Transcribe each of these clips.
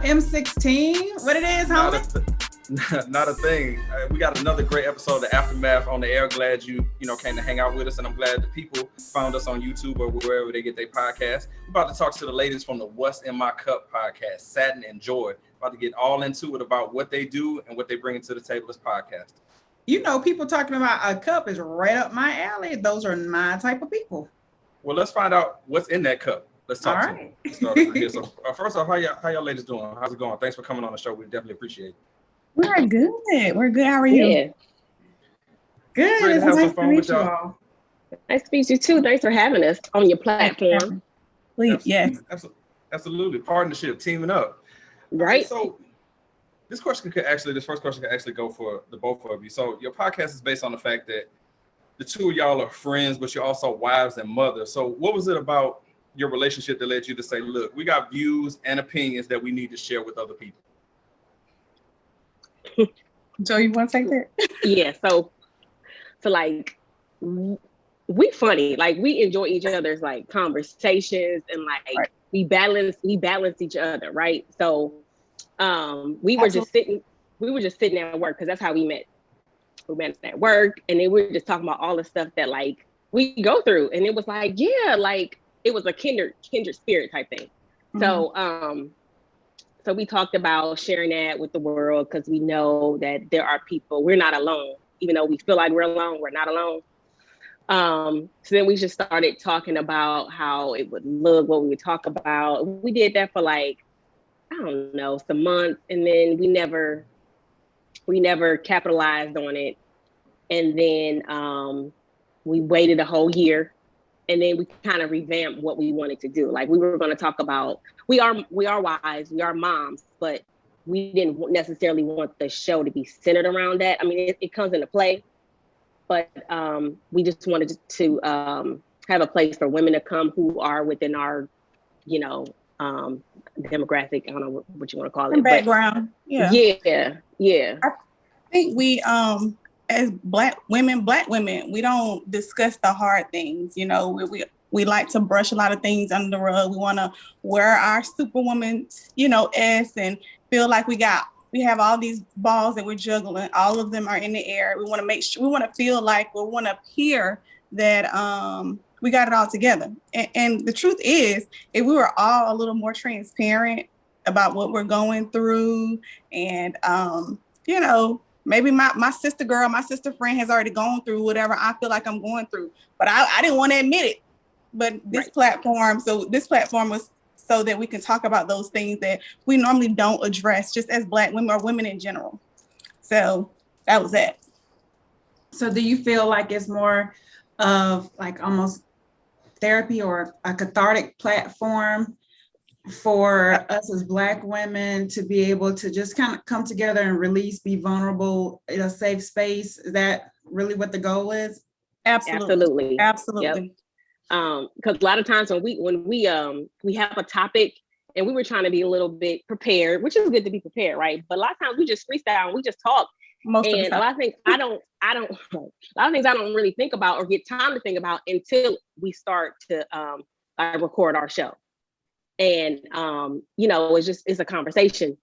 M16. What it is, homie? Not a thing. We got another great episode of the Aftermath on the air. Glad you came to hang out with us, and I'm glad the people found us on YouTube or wherever they get their podcast. We're about to talk to the ladies from the What's in My Cup podcast, Satin and Joy. About to get all into it about what they do and what they bring to the table as podcasters. You know, people talking about a cup is right up my alley. Those are my type of people. Well, let's find out what's in that cup. Let's talk to them. Let's start over here. So first off, how y'all ladies doing? How's it going? Thanks for coming on the show. We definitely appreciate it. We're good. We're good. How are you? Yeah. Good. Great to have some fun with y'all. Nice to meet you too. Thanks for having us on your platform. Please, yes. Absolutely. Partnership, teaming up. Right. So this first question could actually go for the both of you. So your podcast is based on the fact that the two of y'all are friends, but you're also wives and mothers. So what was it about your relationship that led you to say, look, we got views and opinions that we need to share with other people? Joe, you want to take that? Yeah. So like we funny, like we enjoy each other's like conversations and like right. we balance each other, right? So we were just sitting at work because that's how we met. We met at work, and then we were just talking about all the stuff that like we go through, and it was like, yeah, like it was a kindred spirit type thing. Mm-hmm. So we talked about sharing that with the world because we know that there are people, we're not alone. Even though we feel like we're alone, we're not alone. So then we just started talking about how it would look, what we would talk about. We did that for like, I don't know, some months, and then we never capitalized on it. And then we waited a whole year, and then we kind of revamped what we wanted to do. Like we were going to talk about, we are wives, we are moms, but we didn't necessarily want the show to be centered around that. I mean, it comes into play, but we just wanted to have a place for women to come who are within our, demographic. I don't know what you want to call it. Background. But yeah. I think we, as Black women, we don't discuss the hard things. We like to brush a lot of things under the rug. We want to wear our superwoman, S and feel like we have all these balls that we're juggling. All of them are in the air. We want to make sure, we want to feel like we want to appear that we got it all together. And the truth is, if we were all a little more transparent about what we're going through, and maybe my sister friend has already gone through whatever I feel like I'm going through, but I didn't want to admit it. But this platform was so that we can talk about those things that we normally don't address just as Black women or women in general. So that was it. So do you feel like it's more of like almost therapy or a cathartic platform for us as Black women to be able to just kind of come together and release, be vulnerable in a safe space? Is that really what the goal is? Absolutely. Yep. Because a lot of times when we have a topic and we were trying to be a little bit prepared, which is good to be prepared, right? But a lot of times we just freestyle and we just talk. Most and of the time. A lot of things I don't really think about or get time to think about until we start to record our show. And it's a conversation.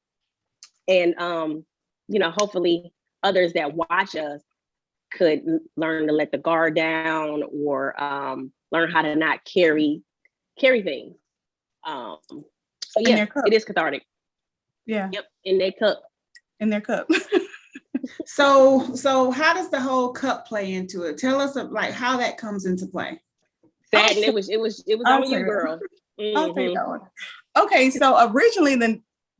And hopefully others that watch us could learn to let the guard down or learn how to not carry things. So yeah, it is cathartic. Yeah. Yep. In their cup. So how does the whole cup play into it? Tell us like how that comes into play. Satin, it was on you, girl. Mm-hmm. I'll take that one. Okay, so originally,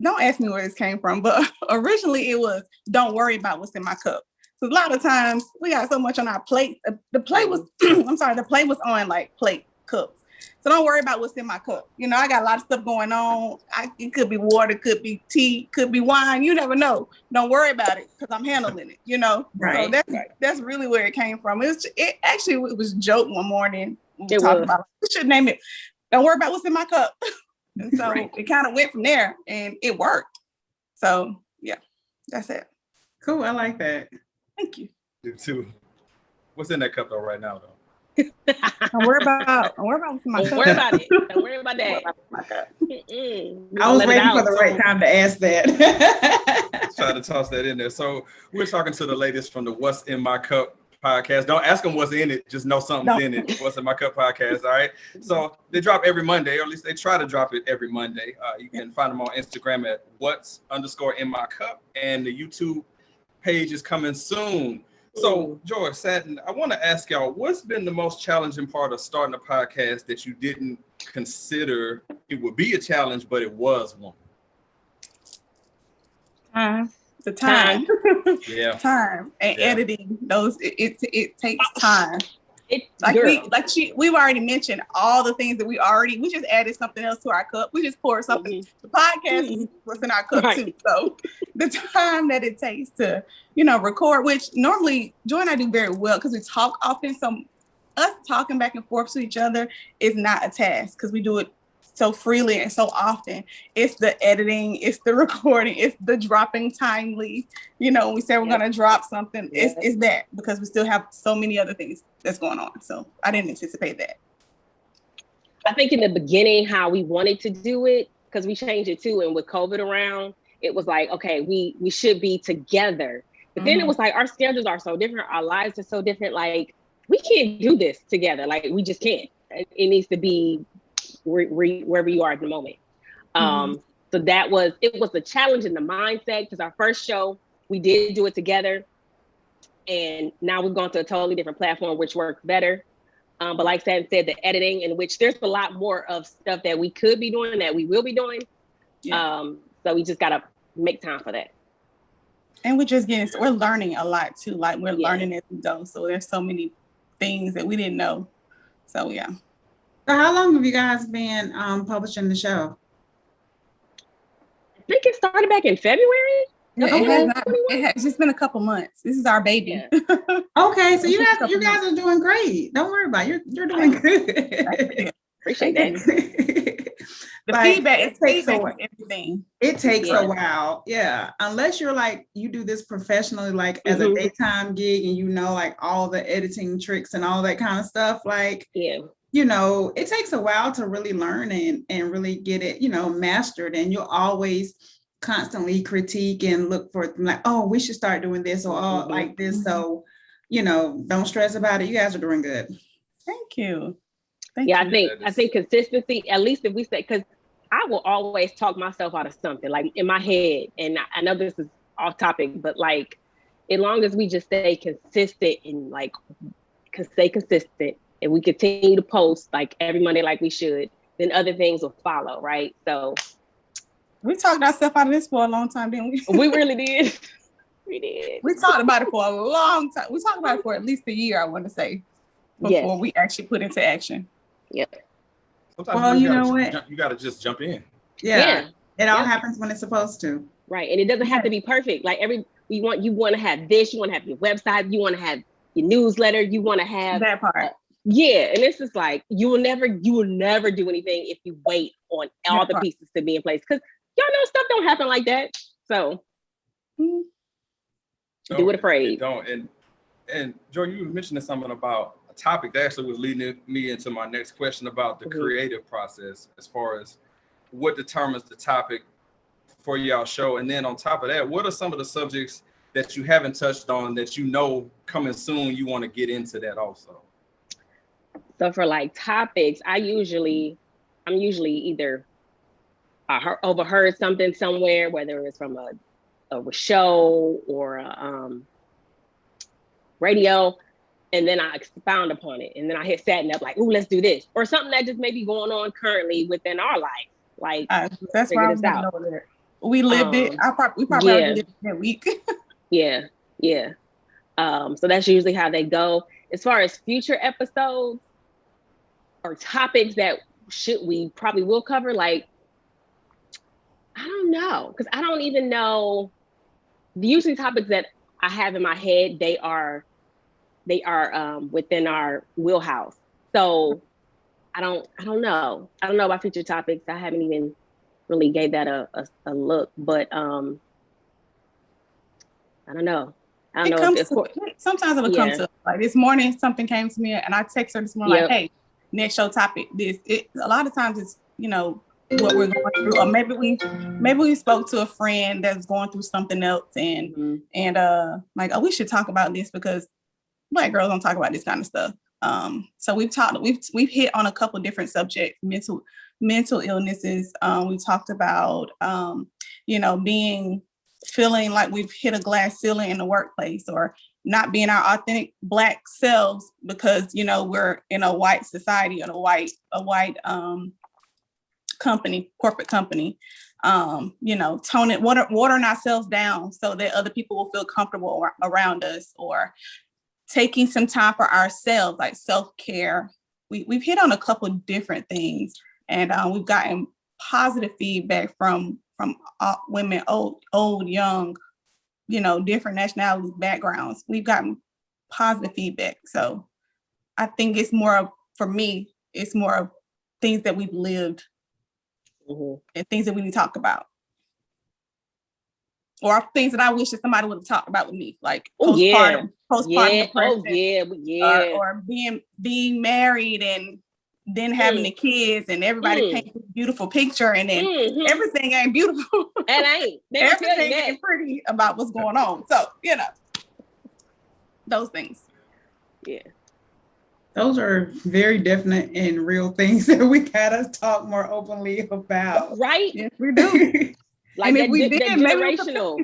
don't ask me where this came from, but originally it was, don't worry about what's in my cup. So a lot of times we got so much on our plate. The plate was, the plate was on like plate cups. So don't worry about what's in my cup. I got a lot of stuff going on. It could be water, could be tea, could be wine. You never know. Don't worry about it because I'm handling it, Right. So that's really where it came from. It was a joke one morning. We should name it, don't worry about what's in my cup. And so It kind of went from there and it worked. So yeah, that's it. Cool. I like that. Thank you. You too. What's in that cup though right now though? Don't worry about my Don't cup. worry about it. Don't worry about Don't worry that. about my cup. I was waiting for the right time to ask that. Try to toss that in there. So we're talking to the ladies from the What's in My Cup podcast. Don't ask them what's in it. Just know something's in it. What's in My Cup podcast. All right. So they drop every Monday, or at least they try to drop it every Monday. You can find them on Instagram at what's_in_my_cup, and the YouTube page is coming soon. So, George, Satin, I want to ask y'all, what's been the most challenging part of starting a podcast that you didn't consider it would be a challenge, but it was one? The time. Yeah. Time and editing those. It takes time. We've already mentioned all the things that we just added something else to our cup. We just poured something. The podcast was in our cup too. So the time that it takes to, record, which normally Joy and I do very well because we talk often. So us talking back and forth to each other is not a task because we do it so freely and so often. It's the editing, it's the recording, it's the dropping timely. We say we're gonna drop something. It's that because we still have so many other things that's going on. So I didn't anticipate that. I think in the beginning how we wanted to do it, because we changed it too, and with COVID around, it was like, okay, we should be together. But then it was like our schedules are so different, our lives are so different, like we can't do this together. Like we just can't. It needs to be wherever you are at the moment. So it was a challenge in the mindset because our first show, we did do it together. And now we've gone to a totally different platform, which works better. But like Satin said, the editing, in which there's a lot more of stuff that we could be doing that we will be doing. Yeah. So we just got to make time for that. And we're learning a lot too. Like we're learning as we go. So there's so many things that we didn't know. So yeah. So how long have you guys been publishing the show? I think it started back in February. It has just been a couple months. This is our baby. Yeah. Okay, so you guys are doing great. Don't worry about it. You're doing good. Appreciate that. The feedback is everything. It takes a while. Yeah. Unless you're like, you do this professionally, like as a daytime gig and like all the editing tricks and all that kind of stuff. Like, it takes a while to really learn and really get it, mastered. And you'll always constantly critique and look for like, oh, we should start doing this or like this. So, don't stress about it. You guys are doing good. Thank you. I think consistency, at least if we say, because I will always talk myself out of something like in my head. And I know this is off topic, but like, as long as we just stay consistent and like, stay consistent and we continue to post like every Monday, like we should, then other things will follow. Right. So we talked ourselves out of this for a long time, didn't we? We really did. We did. We talked about it for a long time. We talked about it for at least a year, I want to say, before we actually put into action. Yep. Sometimes you got to just jump in. Yeah. It all happens when it's supposed to. Right. And it doesn't have to be perfect. Like you want to have this, you want to have your website, you want to have your newsletter, you want to have that part. And this is like, you will never do anything if you wait on all the pieces to be in place. Because y'all know stuff don't happen like that. So do it afraid. Don't. And Joy, you were mentioning something about a topic that actually was leading me into my next question about the creative process as far as what determines the topic for y'all show. And then on top of that, what are some of the subjects that you haven't touched on that coming soon you want to get into that also? So for like topics, I'm usually either I overheard something somewhere, whether it's from a show or a radio, and then I expound upon it. And then I hit Satin up like, ooh, let's do this. Or something that just may be going on currently within our life. Like, that's why I was going to know that. We lived it. We probably lived it that week. Yeah. So that's usually how they go. As far as future episodes or topics that we probably will cover, like, I don't know, because I don't even know. Usually topics that I have in my head, they are within our wheelhouse. So I don't know. I don't know about future topics. I haven't even really gave that a look, but I don't know. I don't know if sometimes it'll come to like this morning. Something came to me, and I text her this morning like, "Hey, next show topic." A lot of times it's what we're going through, or maybe we spoke to a friend that's going through something else, and like, oh, we should talk about this because Black girls don't talk about this kind of stuff. So we've hit on a couple of different subjects, mental illnesses. We talked about feeling like we've hit a glass ceiling in the workplace, or not being our authentic Black selves because we're in a white society, and a white corporate company. Watering ourselves down so that other people will feel comfortable around us, or taking some time for ourselves, like self-care. We've hit on a couple of different things, and we've gotten positive feedback from women, old, young, different nationalities, backgrounds. We've gotten positive feedback. So I think it's more of things that we've lived, and things that we need to talk about. Or things that I wish that somebody would have talked about with me, like postpartum depression, or being married and then having the kids, and everybody paints a beautiful picture, and then everything ain't beautiful. It ain't. Everything ain't pretty about what's going on. So those things. Yeah. Those are very definite and real things that we gotta talk more openly about. Right? Yes, we do. Like that, we that generational.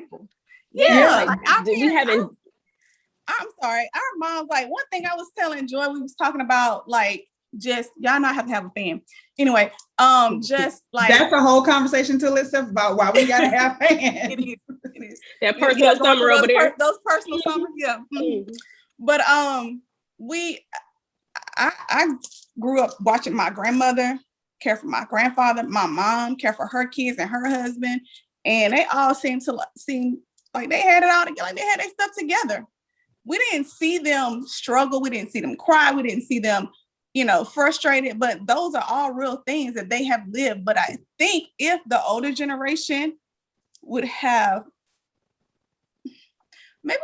I'm sorry. Our mom's like, one thing I was telling Joy, we was talking about, like, just y'all not have to have a fan. Anyway, just like that's a whole conversation to itself about why we gotta have fans. It is. That personal summer over there. Those personal summers, yeah. But I grew up watching my grandmother care for my grandfather, my mom care for her kids and her husband, and they all seem like they had it all together, like they had their stuff together. We didn't see them struggle, we didn't see them cry, we didn't see them, frustrated, but those are all real things that they have lived. But I think if the older generation would have maybe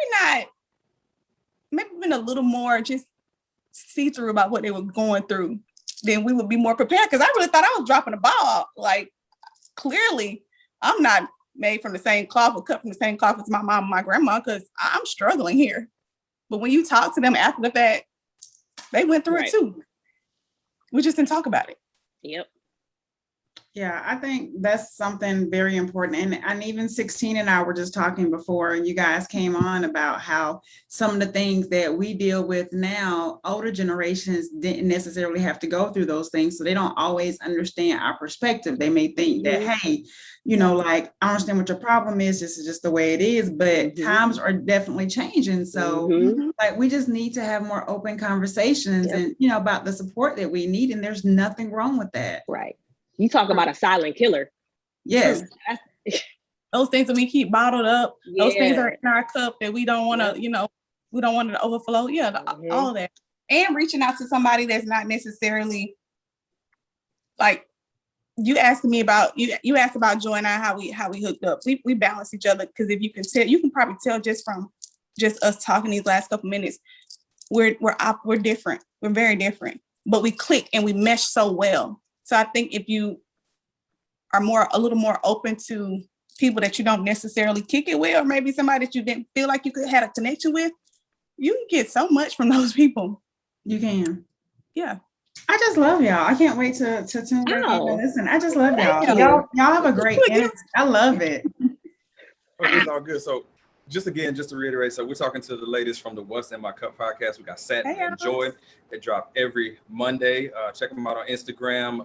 been a little more just see-through about what they were going through, then we would be more prepared. Because I really thought I was dropping the ball. Like, clearly, I'm not made from the same cloth or cut from the same cloth as my mom and my grandma, because I'm struggling here. But when you talk to them after the fact, they went through it too. We just didn't talk about it. Yep. Yeah, I think that's something very important. And even 16 and I were just talking before, and you guys came on about how some of the things that we deal with now, older generations didn't necessarily have to go through those things. So they don't always understand our perspective. They may think that, hey, like, I understand what your problem is. This is just the way it is. But times are definitely changing. So like, we just need to have more open conversations and, about the support that we need. And there's nothing wrong with that. Right. You talk about a silent killer. Yes. Those things that we keep bottled up, those things are in our cup that we don't want to, we don't want it to overflow. Yeah, all of that. And reaching out to somebody that's not necessarily, like, you asked me about, you asked about Joy and I, how we hooked up. We balance each other, because if you can tell, you can probably tell just from just us talking these last couple minutes, we're different. We're very different, but we click and we mesh so well. So I think if you are a little more open to people that you don't necessarily kick it with, or maybe somebody that you didn't feel like you could have a connection with, you can get so much from those people. You can. Yeah. I just love y'all. I can't wait to tune back in and listen. I just love y'all. Y'all have a great energy. I love it. Okay, it's all good. So just to reiterate, so we're talking to the ladies from the What's in My Cup podcast. We got Satin and Joy. They drop every Monday. Check them out on Instagram.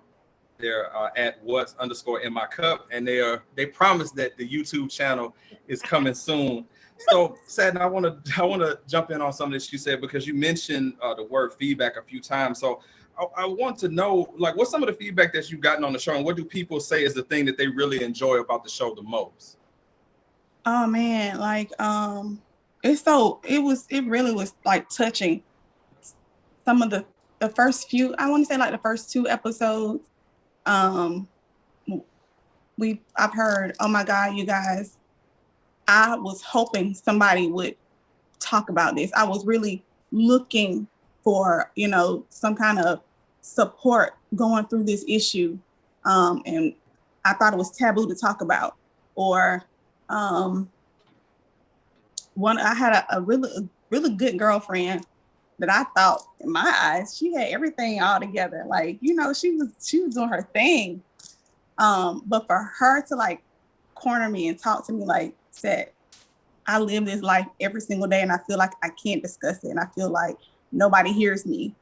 They're at what's_in_my_cup, and they promise that the YouTube channel is coming soon. So, Satin, I want to jump in on something that you said, because you mentioned the word feedback a few times. So I want to know, like, what's some of the feedback that you've gotten on the show, and what do people say is the thing that they really enjoy about the show the most? Oh man, like it really was like touching. Some of the first few, I want to say like the first 2 episodes, I've heard, oh my God, you guys, I was hoping somebody would talk about this. I was really looking for, you know, some kind of support going through this issue. And I thought it was taboo to talk about. Or I had a really good girlfriend that I thought, in my eyes, she had everything all together. Like, you know, she was doing her thing. But for her to like corner me and talk to me like, said, I live this life every single day and I feel like I can't discuss it. And I feel like nobody hears me.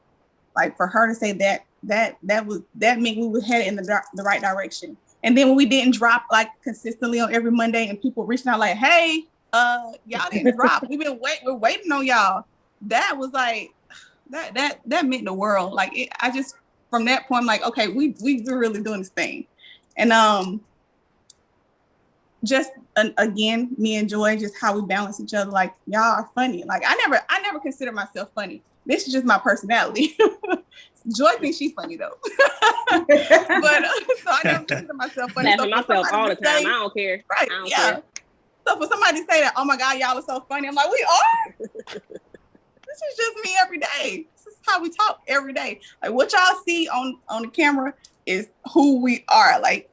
Like for her to say that meant we were headed in the right direction. And then when we didn't drop like consistently on every Monday and people reaching out like, hey, y'all didn't drop. We're waiting on y'all. That was like, that meant the world. Like I just, from that point, I'm like, okay, we're really doing this thing. And just again, me and Joy, just how we balance each other. Like y'all are funny. Like I never considered myself funny. This is just my personality. Joy thinks she's funny though. But so I never consider myself funny. Laughing myself all the time. I don't care. Right? Yeah. So for somebody to say that, oh my God, y'all are so funny. I'm like, we are. This is just me every day. This is how we talk every day. Like what y'all see on the camera is who we are. Like,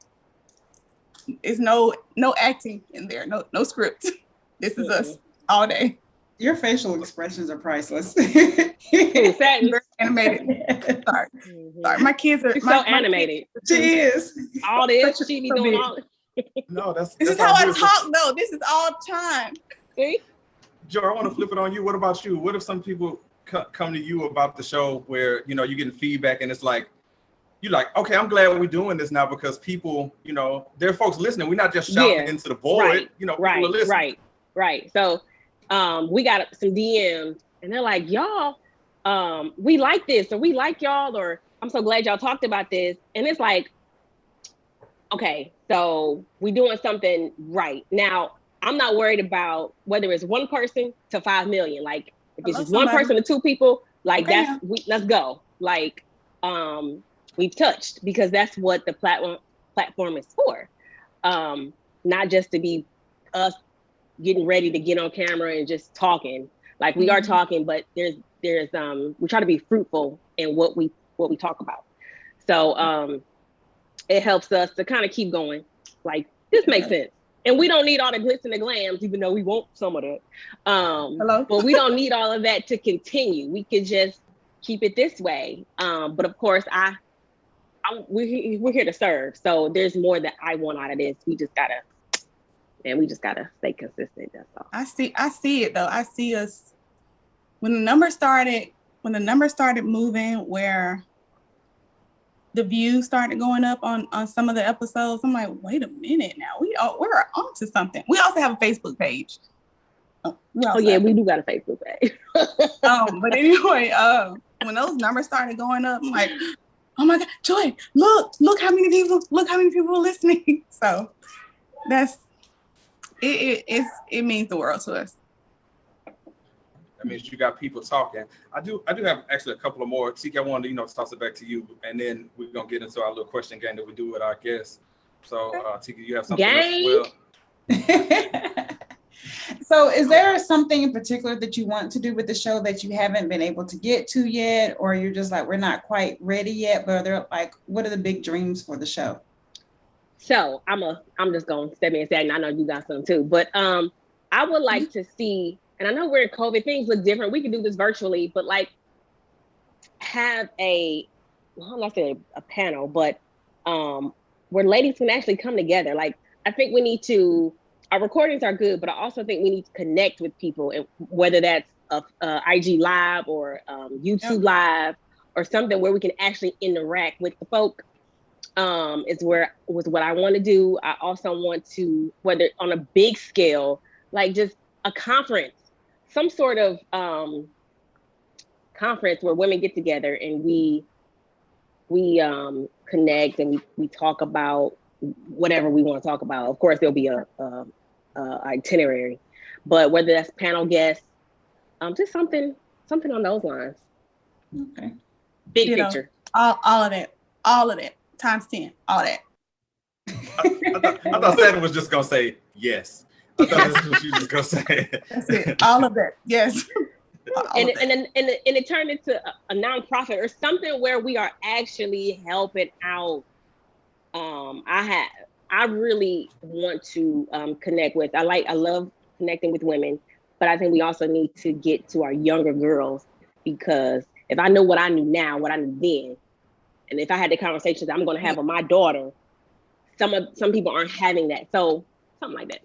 it's no acting in there, no script. This is us all day. Your facial expressions are priceless. Satin. Very animated. Sorry, my kids are so animated. She is. All this, she be doing all. No, this is how I talk though. This is all the time. See? Joe, I want to flip it on you. What about you? What if some people come to you about the show where, you know, you're getting feedback and it's like, you're like, okay, I'm glad we're doing this now because people, you know, there are folks listening. We're not just shouting into the void. Right. You know, people are listening. Right. So we got some DMs and they're like, y'all, we like this, or we like y'all, or I'm so glad y'all talked about this. And it's like, okay, so we doing something right. Now, I'm not worried about whether it's one person to 5 million. Like if it's just one person to 2 people, like okay, let's go. Like we've touched, because that's what the platform is for. Not just to be us getting ready to get on camera and just talking. Like we are talking, but there's we try to be fruitful in what we talk about. So it helps us to kind of keep going. Like this makes sense. And we don't need all the glitz and the glams, even though we want some of that. But we don't need all of that to continue. We could just keep it this way. But of course, we're here to serve. So there's more that I want out of this. We just gotta stay consistent. That's all. I see it though. I see us when the numbers started moving, where the views started going up on some of the episodes. I'm like, wait a minute now. We're onto something. We also have a Facebook page. We do got a Facebook page. But anyway, when those numbers started going up, I'm like, oh my God, Joy, look how many people are listening. So that's it means the world to us. That means you got people talking. I do have actually a couple of more. Tiki, I wanted to, toss it back to you, and then we're gonna get into our little question game that we do with our guests. So Tiki, you have something else as well? So is there something in particular that you want to do with the show that you haven't been able to get to yet, or you're just like, we're not quite ready yet, but they're like, what are the big dreams for the show? So I'm just gonna step in and say, and I know you got some too, but I would like to see, and I know we're in COVID, things look different. We can do this virtually, but like have I'm not saying a panel, but where ladies can actually come together. Like I think we need to, our recordings are good, but I also think we need to connect with people, and whether that's a IG live or YouTube live or something where we can actually interact with the folk. Is what I want to do. I also want to, whether on a big scale, like just a conference, some sort of conference where women get together and we connect and we talk about whatever we want to talk about. Of course, there'll be a itinerary, but whether that's panel guests, just something on those lines. Okay. Big picture. All of it. Times 10, all that. I thought Satin was just gonna say yes. I thought that's what you was gonna say. That's it. All of that. Yes. And it turned into a nonprofit or something where we are actually helping out. I really want to connect with. I love connecting with women, but I think we also need to get to our younger girls, because if I know what I knew now, what I knew then, and if I had the conversations I'm going to have with my daughter, some people aren't having that. So something like that.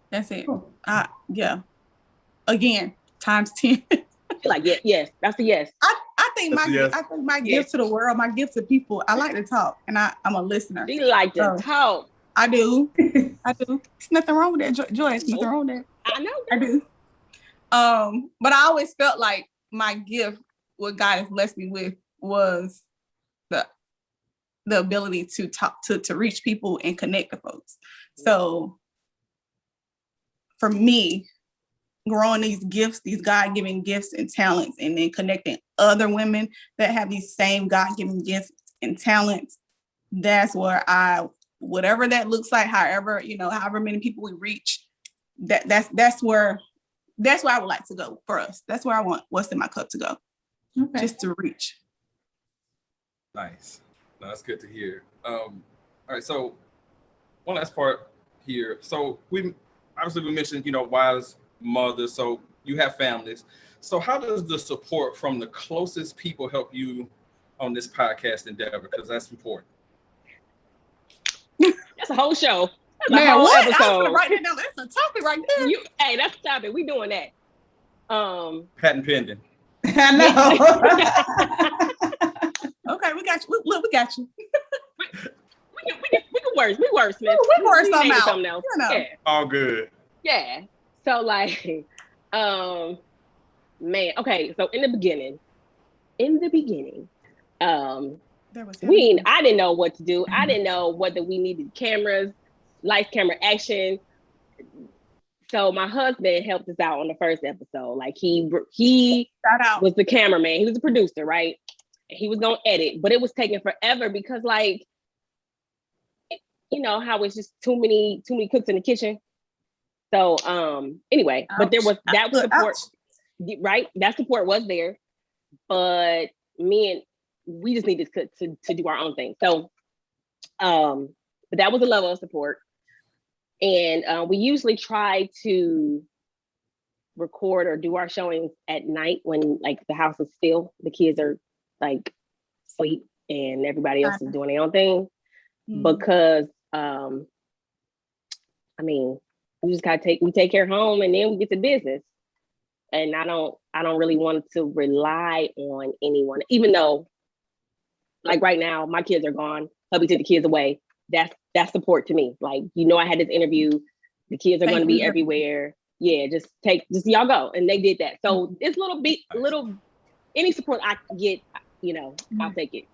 That's it. Yeah. Again, times 10. Like yes, that's a yes. I think my gift to the world, my gift to people. I like to talk, and I'm a listener. She like to talk. I do. There's nothing wrong with that, Joy. There's nothing wrong with that. I know. I do. But I always felt like my gift, what God has blessed me with, was the ability to talk to reach people and connect to folks. So for me, growing these gifts, these God-given gifts and talents, and then connecting other women that have these same God-given gifts and talents, that's where whatever that looks like, however many people we reach, that's where I would like to go for us. That's where I want What's in My Cup to go. Okay. Just to reach. Nice. No, that's good to hear. All right, so one last part here. So we mentioned, wives, mothers, so you have families. So how does the support from the closest people help you on this podcast endeavor? Because that's important. That's a whole show. That's Man, a whole what? episode. I was gonna write that down. That's a topic right there. Hey, that's a topic. We doing that. Patent pending. I know. Okay, we got you. Look, we got you. We can worse. We worse, man. We worse something out. Something else. Yeah. All good. Yeah. So man. Okay. So in the beginning, I didn't know what to do. I didn't know whether we needed cameras, lights, camera, action. So my husband helped us out on the first episode. Like he was the cameraman. He was the producer, right? He was gonna edit, but it was taking forever because, like, how it's just too many cooks in the kitchen. So anyway, but there was that support, right? That support was there, but we just needed to do our own thing. So but that was a level of support. And we usually try to record or do our showings at night when the house is still, the kids are asleep and everybody else is doing their own thing. Because we just gotta take care of home and then we get to business. And I don't really want to rely on anyone, even though right now my kids are gone, hubby took the kids away. That's support to me. I had this interview, the kids are going to be everywhere. Yeah, just y'all go. And they did that. So it's little, any support I can get, I'll take it.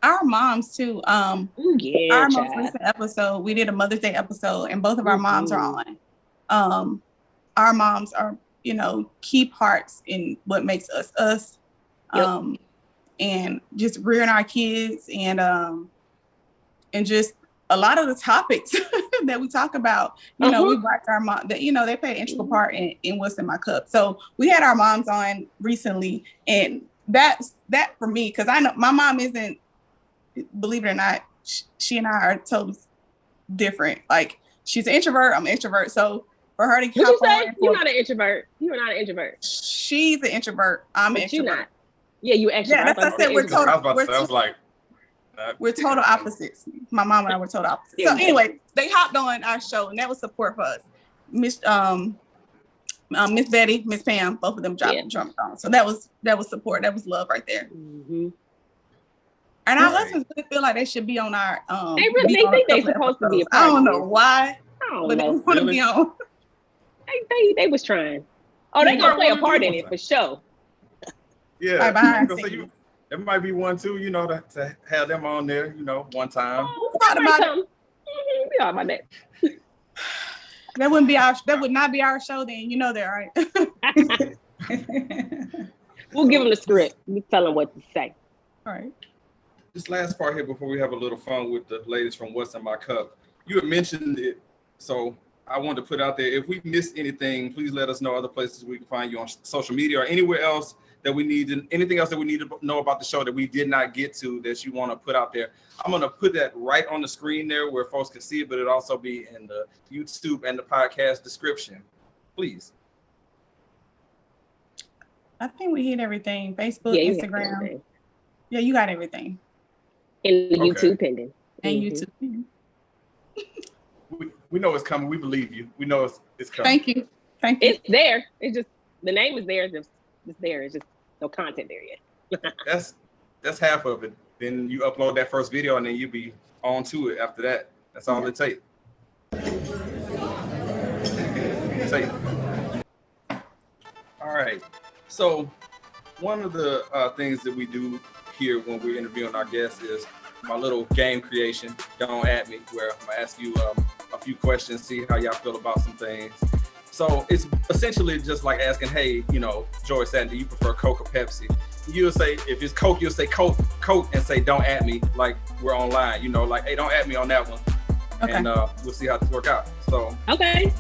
Our moms too. Our most recent episode, we did a Mother's Day episode, and both of our moms are on. Our moms are, key parts in what makes us us. Yep. And just rearing our kids and just a lot of the topics that we talk about, we watch our mom, that, they play an integral part in What's in My Cup. So we had our moms on recently, and that for me, because I know my mom isn't, believe it or not, she and I are totally different. She's an introvert, I'm an introvert. So for her to come on, you're not an introvert. You're not an introvert. She's an introvert. I'm an introvert. You're not. Yeah, you extrovert. Yeah, that's what I said. We're total. I we're total opposites. My mom and I were total opposites. So anyway, they hopped on our show, and that was support for us. Miss Betty, Miss Pam, both of them dropped drums on. So that was support. That was love right there. Mm-hmm. And our husbands really feel like they should be on our. They think they're supposed to be a part. I don't know why. I don't but know. They want to be on. They was trying. Oh, they gonna play a part in it for sure. Yeah, there might be one too, to have them on there, one time. We thought about it. We thought about that. That would not be our show then. You know that, right? We'll give them the script. We tell them what to say. All right. This last part here before we have a little fun with the ladies from What's in My Cup. You had mentioned it. So I wanted to put out there, if we missed anything, please let us know other places we can find you on social media or anywhere else that we need, anything else that we need to know about the show that we did not get to that you want to put out there. I'm going to put that right on the screen there where folks can see it, but it'll also be in the YouTube and the podcast description. Please. I think we hit everything. Facebook, Yeah, Instagram. Yeah, you got everything. And the Okay. YouTube pending. And Mhm. YouTube. We know it's coming. We believe you. We know it's coming. Thank you. Thank you. It's there. It's just the name is there. It's there. It's just no content there yet. That's half of it. Then you upload that first video and then you be on to it after that. That's all it takes. All right. So one of the things that we do here when we're interviewing our guests is my little game creation, Don't At Me, where I'm gonna ask you a few questions, see how y'all feel about some things. So it's essentially just like asking, hey, Joy Satin, do you prefer Coke or Pepsi? You'll say, if it's Coke, you'll say Coke, and say, don't at me, like we're online, like, hey, don't at me on that one. Okay. And we'll see how this work out. So, Okay.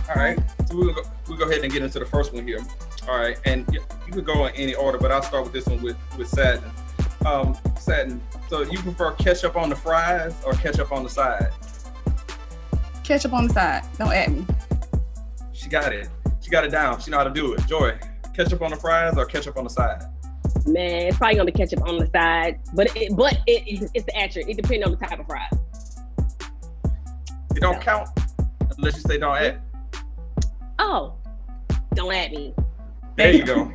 all right. So we'll go ahead and get into the first one here. All right. And you can go in any order, but I'll start with this one with Satin. Satin, so you prefer ketchup on the fries or ketchup on the side? Ketchup on the side. Don't at me. She got it. She got it down. She know how to do it. Joy, ketchup on the fries or ketchup on the side? Man, it's probably gonna be ketchup on the side, but it's the accurate. It depends on the type of fries. It don't count unless you say don't add. Oh, don't at me. There you go.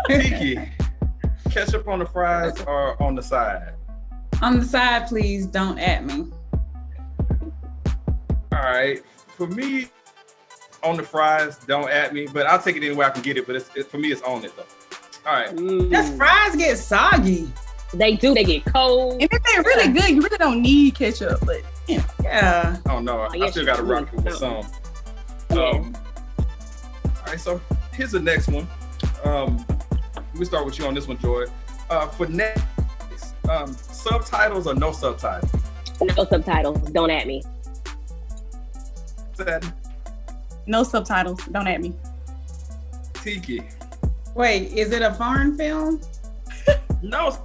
Kiki, ketchup on the fries or on the side? On the side, please, don't at me. All right. For me, on the fries, don't at me, but I'll take it anywhere I can get it, but for me, it's on it though. All right. Just fries get soggy. They do. They get cold. And if they're really good, you really don't need ketchup, but Yeah. Oh no, I yes, still got to you rock it with do. some. Yeah. All right, so here's the next one. We start with you on this one, Joy. For Netflix, subtitles or no subtitles? No subtitles. Don't at me. Satin, no subtitles. Don't at me. Tiki. Wait, is it a foreign film? No.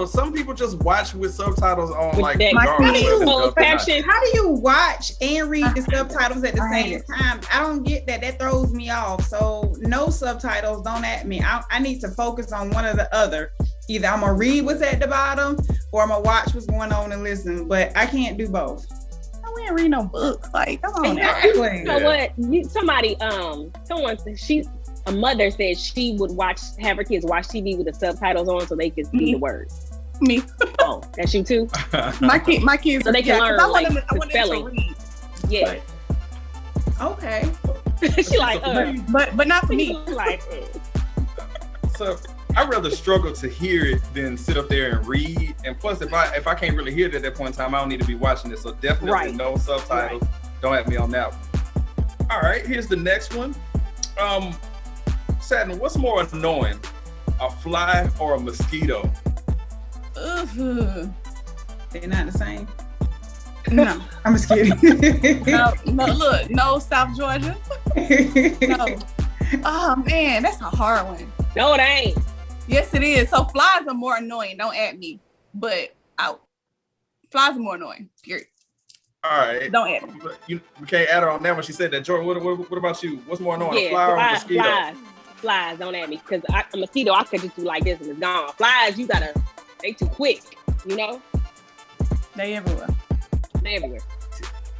Some people just watch with subtitles on, With like that regardless. caption. How do you watch and read the subtitles at the I hate same it. time? I don't get that. That throws me off. So no subtitles, don't at me. I need to focus on one or the other. Either I'm gonna read what's at the bottom or I'm gonna watch what's going on and listen, but I can't do both. We ain't read no books. Like, come on now. Exactly. You know what? A mother said she would have her kids watch TV with the subtitles on so they can see the words. Me. Oh, that's you too? My kids. So they can learn, 'cause I want like, them the to spelling. read. Yeah. Okay. She like, But not for me. like, So I'd rather struggle to hear it than sit up there and read. And plus, if I can't really hear it at that point in time, I don't need to be watching it. So definitely Right. no subtitles. Don't at me on that one. All right, here's the next one. Satin, what's more annoying, a fly or a mosquito? Ugh. They're not the same. No. I'm just kidding. No, look, no, South Georgia. No. Oh man, that's a hard one. no, it ain't. Yes, it is. So flies are more annoying. Don't at me. But flies are more annoying. Period. All right. Don't at me. We can't add her on that one. She said that. Jordan, what about you? What's more annoying, a fly or a mosquito? Flies, don't at me. Because a mosquito, I could just do like this and it's gone. Flies, they too quick, They everywhere. They everywhere.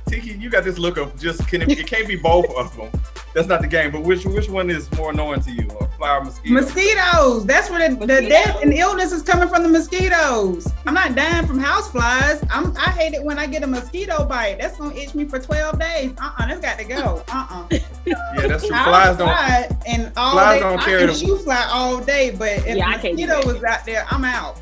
Tiki, you got this look of it can't be both of them. That's not the game. But which one is more annoying to you, a fly or mosquito? Mosquitoes. That's where the death and illness is coming from, the mosquitoes. I'm not dying from house flies. I hate it when I get a mosquito bite. That's gonna itch me for 12 days. That's got to go. Yeah, that's true. Flies Flies and all flies day. don't I carry can shoot fly all day, but if Yeah, a I can't do mosquito that. was out there, I'm out.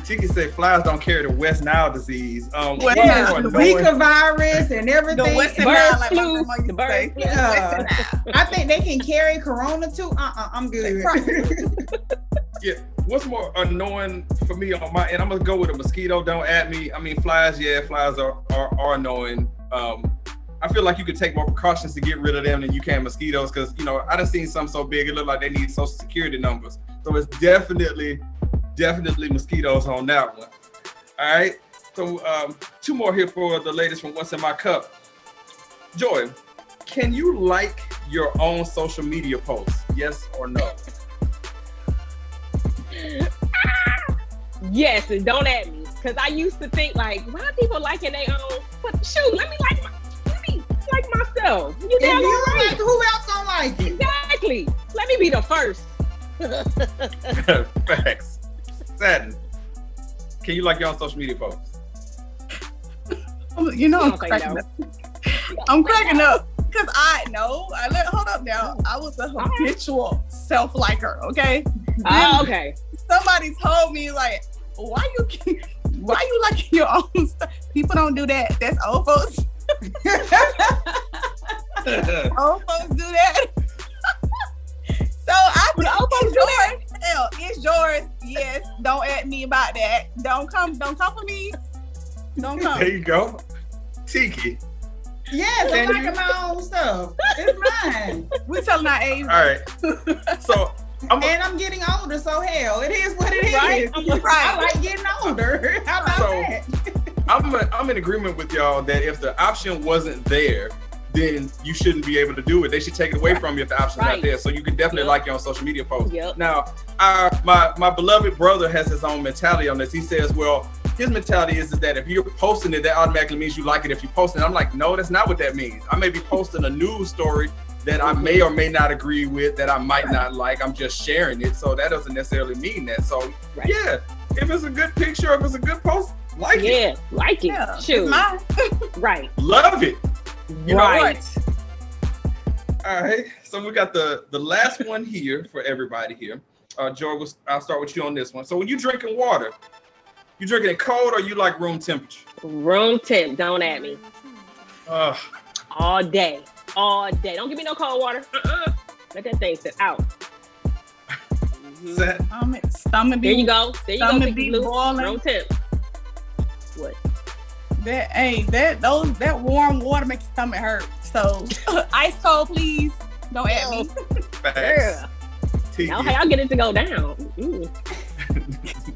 Tiki said flies don't carry the West Nile disease. West Yeah, Nile. the Zika virus and everything. The Western Bird Nile, like flu, my grandma used the to bird say. flu. Yeah. Western Nile. I think they can carry corona too. I'm good. Yeah, what's more annoying for me on my end? I'm gonna go with a mosquito. Don't at me. I mean, flies. Yeah, flies are annoying. I feel like you could take more precautions to get rid of them than you can mosquitoes, because I done seen some so big it look like they need social security numbers. So it's definitely mosquitoes on that one. All right. So 2 more here for the ladies from What's in My Cup. Joy, can you like your own social media posts? Yes or no? Yes, and don't at me, because I used to think like, why are people liking their own? But shoot, let me like myself. You If damn you don't right. like it, who else don't like it? Exactly. Let me be the first. Facts. Satin, can you like your own social media posts? I'm cracking up. I'm cracking up because hold up now. I was a habitual self-liker, okay? Oh, okay. Somebody told me like, why you liking your own stuff? People don't do that. That's old folks. Old folks do that. So I think it's yours. Hell, it's yours. Yes. Don't at me about that. Don't come for me. Don't come. There you go. Tiki. Yes, I'm liking my own stuff. It's mine. We telling our age. All right. So I'm getting older, so hell, it is what it is. Right? I like getting older. How about that? I'm in agreement with y'all that if the option wasn't there, then you shouldn't be able to do it. They should take it away from you if the option's not there. So you can definitely like your own social media posts. Yep. Now, my beloved brother has his own mentality on this. He says, well, his mentality is that if you're posting it, that automatically means you like it if you post it. I'm like, no, that's not what that means. I may be posting a news story that I may or may not agree with, that I might not like. I'm just sharing it. So that doesn't necessarily mean that. So yeah, if it's a good picture, if it's a good post, like it. Yeah, like it. Yeah, Shoot. it's mine. Right. Love it. You know Right. what? All right. So we got the last one here for everybody here. Joy, I'll start with you on this one. So when you drinking water, you drinking it cold or you like room temperature? Room temp, don't at me. Uh, All day. All day. Don't give me no cold water. Let that thing sit out. Set. Stomach. There you go. Stomach be Blue. boiling. Room temp. What? That warm water makes your stomach hurt. So ice cold, please. Don't at me. Facts. Tiki. Now, how y'all get it to go down?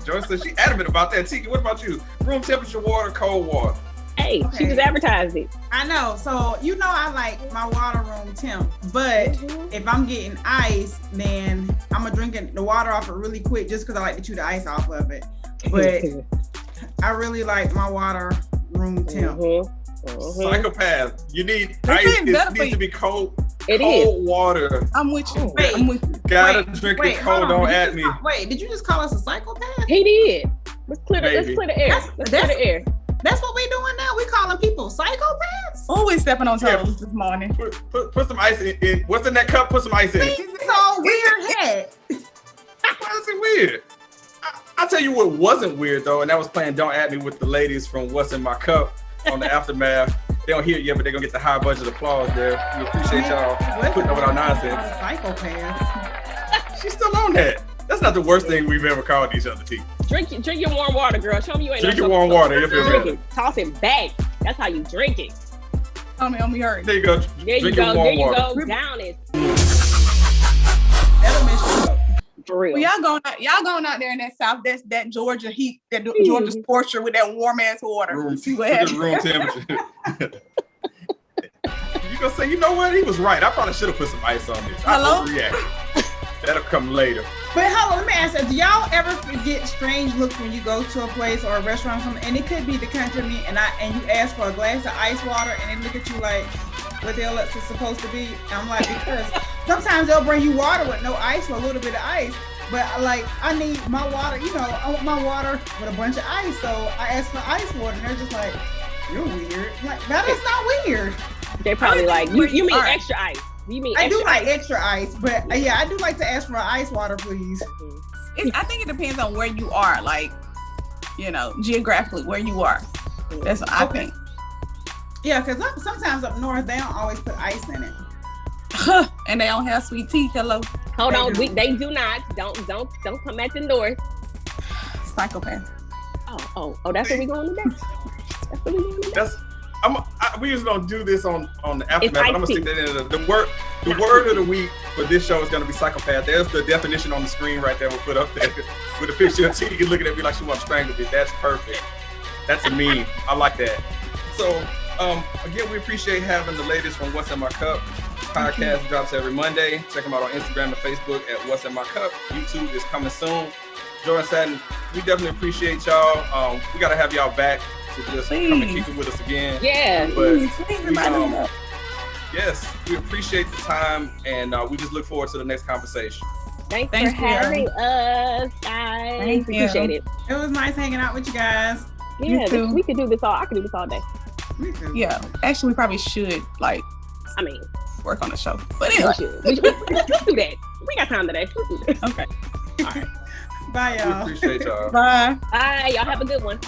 Joy said she adamant about that. Tiki, what about you? Room temperature water, cold water? Hey, Okay. she just advertised it. I know. So I like my water room temp, but if I'm getting ice, then I'm gonna drink the water off it really quick just because I like to chew the ice off of it. But I really like my water room temp. Psychopath. You need This ice. is It better needs for to you. be cold. It cold is. water. I'm with you. Wait. I'm with you. Gotta drink it cold. hold on. Don't Did you at just me. Wait, did you just call us a psychopath? He did. Let's clear the Maybe. air. That's- Let's clear the air. That's what we doing now. We calling people psychopaths? Always stepping on toes Yeah. this morning. Put some ice in. What's in that cup? Put some ice in it. It's all weird head. Why is it weird? I'll tell you what wasn't weird though, and that was playing Don't At Me with the ladies from What's in My Cup on the Aftermath. They don't hear it yet, but they're gonna get the high budget applause there. We appreciate y'all putting up with our nonsense. Psychopaths. She's still on that. That's not the worst thing we've ever called each other, T. Drink your warm water, girl. Show me you ain't Drink no your warm water. You'll feel Drink better. it. Toss it back. That's how you drink it. Tell me, I'm hurt. There you go. There you Drink go. your There warm you water. go. Down it. That'll mess you up. For real. Well, y'all going out there in that South, that's that Georgia heat, that Georgia scorcher with that warm ass water. Room, See what look at happens. room temperature. You gonna say, you know what? He was right. I probably should have put some ice on this. Hello? I overreacted. That'll come later. But hold on, let me ask you, do y'all ever get strange looks when you go to a place or a restaurant or something, and it could be the country of me, and you ask for a glass of ice water, and they look at you like, what the hell that's supposed to be? And I'm like, because sometimes they'll bring you water with no ice or a little bit of ice, but like, I need my water, I want my water with a bunch of ice, so I ask for ice water, and they're just like, you're weird. I'm like, that is not weird. They probably like, you mean All right. extra ice. You mean I extra do like ice. extra ice, but yeah, I do like to ask for ice water, please. I think it depends on where you are, like, geographically where you are. That's what I think. Yeah, because sometimes up north, they don't always put ice in it. And they don't have sweet tea. Hello, Hold on, They they do not. Don't come at the north. psychopath. Oh, that's what we going to do. That's what we going to do. we usually don't do this on the aftermath, It's but I'm gonna iced stick that in. The word of the week for this show is gonna be psychopath. There's the definition on the screen right there. We'll put up there with a picture of Tika looking at me like she wants to strangle me. That's perfect. That's a meme. I like that. So again, we appreciate having the ladies from What's in My Cup. Podcast drops every Monday. Check them out on Instagram and Facebook at What's in My Cup. YouTube is coming soon. Joy and Satin, we definitely appreciate y'all. We gotta have y'all back to just come and keep it with us again. Yeah. But Please, yes, we appreciate the time, and we just look forward to the next conversation. Thanks Thank for you. having us, guys. Thank you. Appreciate it. It was nice hanging out with you guys. Yeah, too. we could do this all. I could do this all day. Me too. Yeah, actually, we probably should like I mean, work on the show. But we anyway, should. Let's do that. We got time today. Let's do that. okay. Bye, We y'all. appreciate y'all. Bye. All right, y'all have a good one.